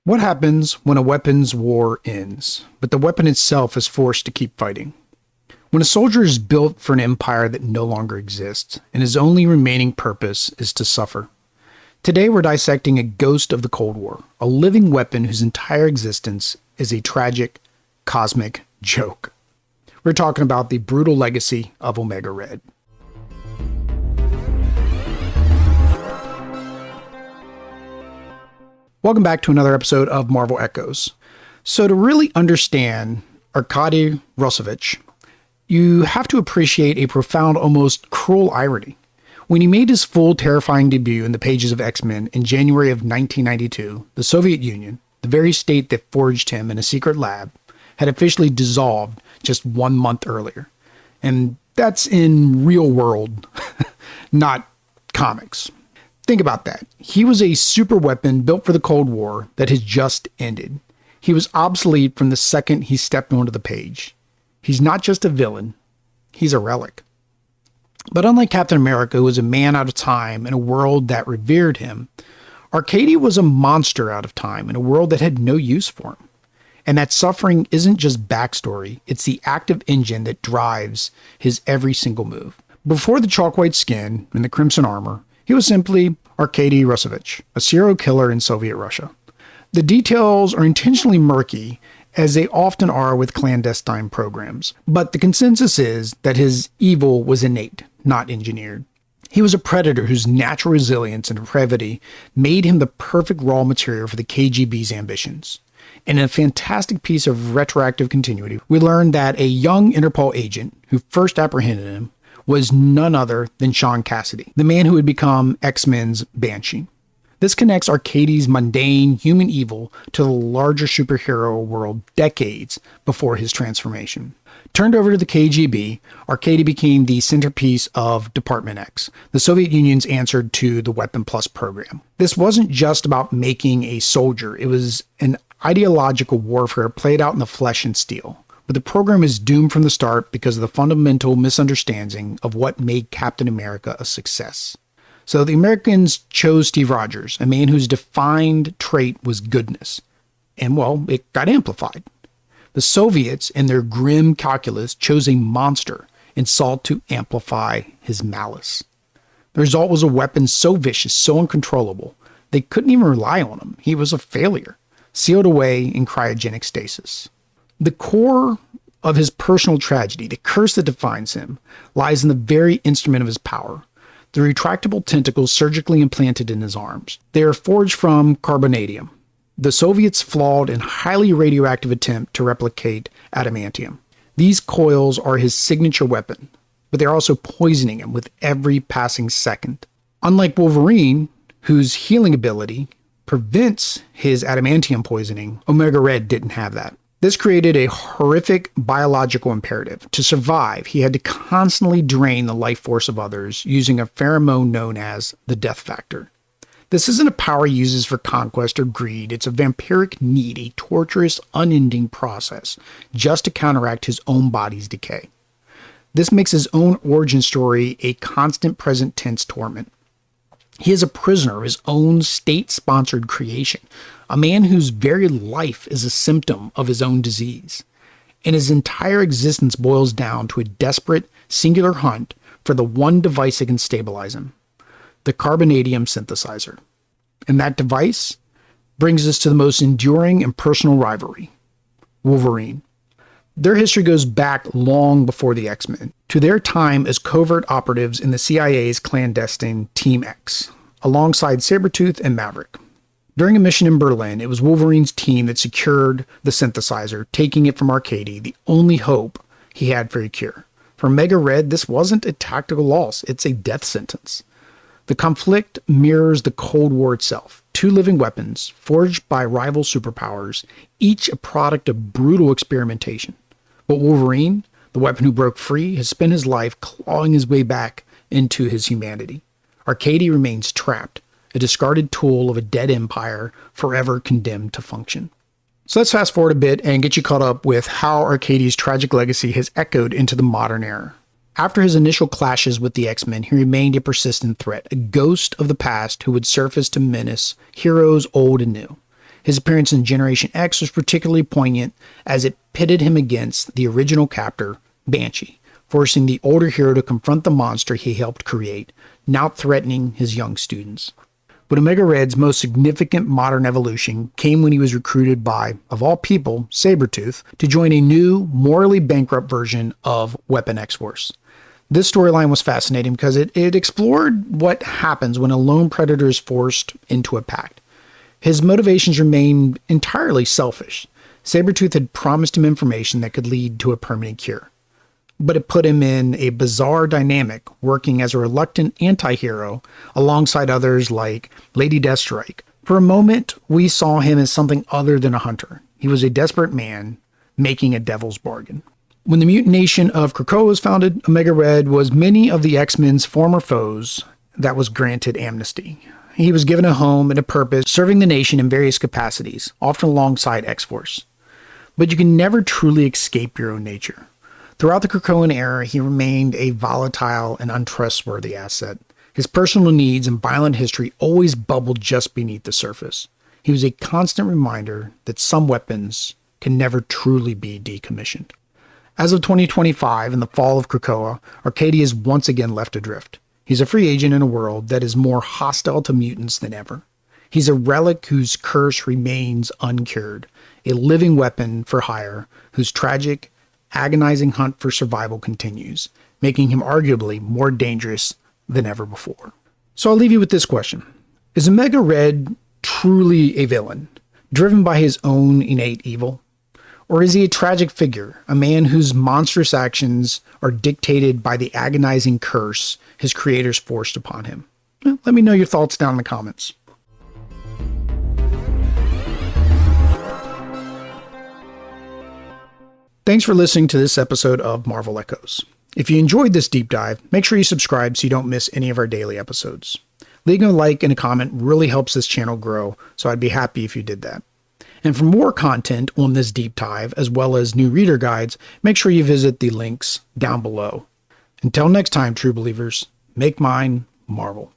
What happens when a weapons war ends, but the weapon itself is forced to keep fighting? When a soldier is built for an empire that no longer exists, and his only remaining purpose is to suffer. Today we're dissecting a ghost of the Cold War, a living weapon whose entire existence is a tragic, cosmic joke. We're talking about the brutal legacy of Omega Red. Welcome back to another episode of Marvel Echoes. So to really understand Arkady Rossovich, you have to appreciate a profound, almost cruel irony. When he made his full terrifying debut in the pages of X-Men in January of 1992, the Soviet Union, the very state that forged him in a secret lab, had officially dissolved just 1 month earlier. And that's in real world, not comics. Think about that. He was a super weapon built for the Cold War that has just ended. He was obsolete from the second he stepped onto the page. He's not just a villain, he's a relic. But unlike Captain America, who was a man out of time in a world that revered him, Arkady was a monster out of time in a world that had no use for him. And that suffering isn't just backstory, it's the active engine that drives his every single move. Before the chalk white skin and the crimson armor, he was simply Arkady Rossovich, a serial killer in Soviet Russia. The details are intentionally murky, as they often are with clandestine programs, but the consensus is that his evil was innate, not engineered. He was a predator whose natural resilience and depravity made him the perfect raw material for the KGB's ambitions. And in a fantastic piece of retroactive continuity, we learned that a young Interpol agent who first apprehended him was none other than Sean Cassidy, the man who would become X-Men's Banshee. This connects Arkady's mundane human evil to the larger superhero world decades before his transformation. Turned over to the KGB, Arkady became the centerpiece of Department X, the Soviet Union's answer to the Weapon Plus program. This wasn't just about making a soldier, it was an ideological warfare played out in the flesh and steel. But the program is doomed from the start because of the fundamental misunderstanding of what made Captain America a success. So the Americans chose Steve Rogers, a man whose defined trait was goodness. And well, it got amplified. The Soviets, in their grim calculus, chose a monster and sought to amplify his malice. The result was a weapon so vicious, so uncontrollable, they couldn't even rely on him. He was a failure, sealed away in cryogenic stasis. The core of his personal tragedy, the curse that defines him, lies in the very instrument of his power, the retractable tentacles surgically implanted in his arms. They are forged from carbonadium, the Soviets' flawed and highly radioactive attempt to replicate adamantium. These coils are his signature weapon, but they're also poisoning him with every passing second. Unlike Wolverine, whose healing ability prevents his adamantium poisoning, Omega Red didn't have that. This created a horrific biological imperative. To survive, he had to constantly drain the life force of others using a pheromone known as the death factor. This isn't a power he uses for conquest or greed. It's a vampiric need, a torturous, unending process, just to counteract his own body's decay. This makes his own origin story a constant present tense torment. He is a prisoner of his own state-sponsored creation, a man whose very life is a symptom of his own disease. And his entire existence boils down to a desperate, singular hunt for the one device that can stabilize him, the Carbonadium Synthesizer. And that device brings us to the most enduring and personal rivalry, Wolverine. Their history goes back long before the X-Men, to their time as covert operatives in the CIA's clandestine Team X, alongside Sabretooth and Maverick. During a mission in Berlin, it was Wolverine's team that secured the synthesizer, taking it from Arkady, the only hope he had for a cure. For Omega Red, this wasn't a tactical loss, it's a death sentence. The conflict mirrors the Cold War itself. Two living weapons, forged by rival superpowers, each a product of brutal experimentation. But Wolverine, the weapon who broke free, has spent his life clawing his way back into his humanity. Arkady remains trapped, a discarded tool of a dead empire, forever condemned to function. So let's fast forward a bit and get you caught up with how Arkady's tragic legacy has echoed into the modern era. After his initial clashes with the X-Men, he remained a persistent threat, a ghost of the past who would surface to menace heroes old and new. His appearance in Generation X was particularly poignant as it pitted him against the original captor, Banshee, forcing the older hero to confront the monster he helped create, now threatening his young students. But Omega Red's most significant modern evolution came when he was recruited by, of all people, Sabretooth, to join a new, morally bankrupt version of Weapon X-Force. This storyline was fascinating because it explored what happens when a lone predator is forced into a pact. His motivations remained entirely selfish. Sabretooth had promised him information that could lead to a permanent cure. But it put him in a bizarre dynamic, working as a reluctant anti-hero alongside others like Lady Deathstrike. For a moment, we saw him as something other than a hunter. He was a desperate man, making a devil's bargain. When the mutant nation of Krakoa was founded, Omega Red was many of the X-Men's former foes that was granted amnesty. He was given a home and a purpose, serving the nation in various capacities, often alongside X-Force. But you can never truly escape your own nature. Throughout the Krakoan era, he remained a volatile and untrustworthy asset. His personal needs and violent history always bubbled just beneath the surface. He was a constant reminder that some weapons can never truly be decommissioned. As of 2025, in the fall of Krakoa, Arkady is once again left adrift. He's a free agent in a world that is more hostile to mutants than ever. He's a relic whose curse remains uncured, a living weapon for hire whose tragic, agonizing hunt for survival continues, making him arguably more dangerous than ever before. So I'll leave you with this question. Is Omega Red truly a villain, driven by his own innate evil? Or is he a tragic figure, a man whose monstrous actions are dictated by the agonizing curse his creators forced upon him? Well, let me know your thoughts down in the comments. Thanks for listening to this episode of Marvel Echoes. If you enjoyed this deep dive, make sure you subscribe so you don't miss any of our daily episodes. Leaving a like and a comment really helps this channel grow, so I'd be happy if you did that. And for more content on this deep dive, as well as new reader guides, make sure you visit the links down below. Until next time, true believers, make mine Marvel.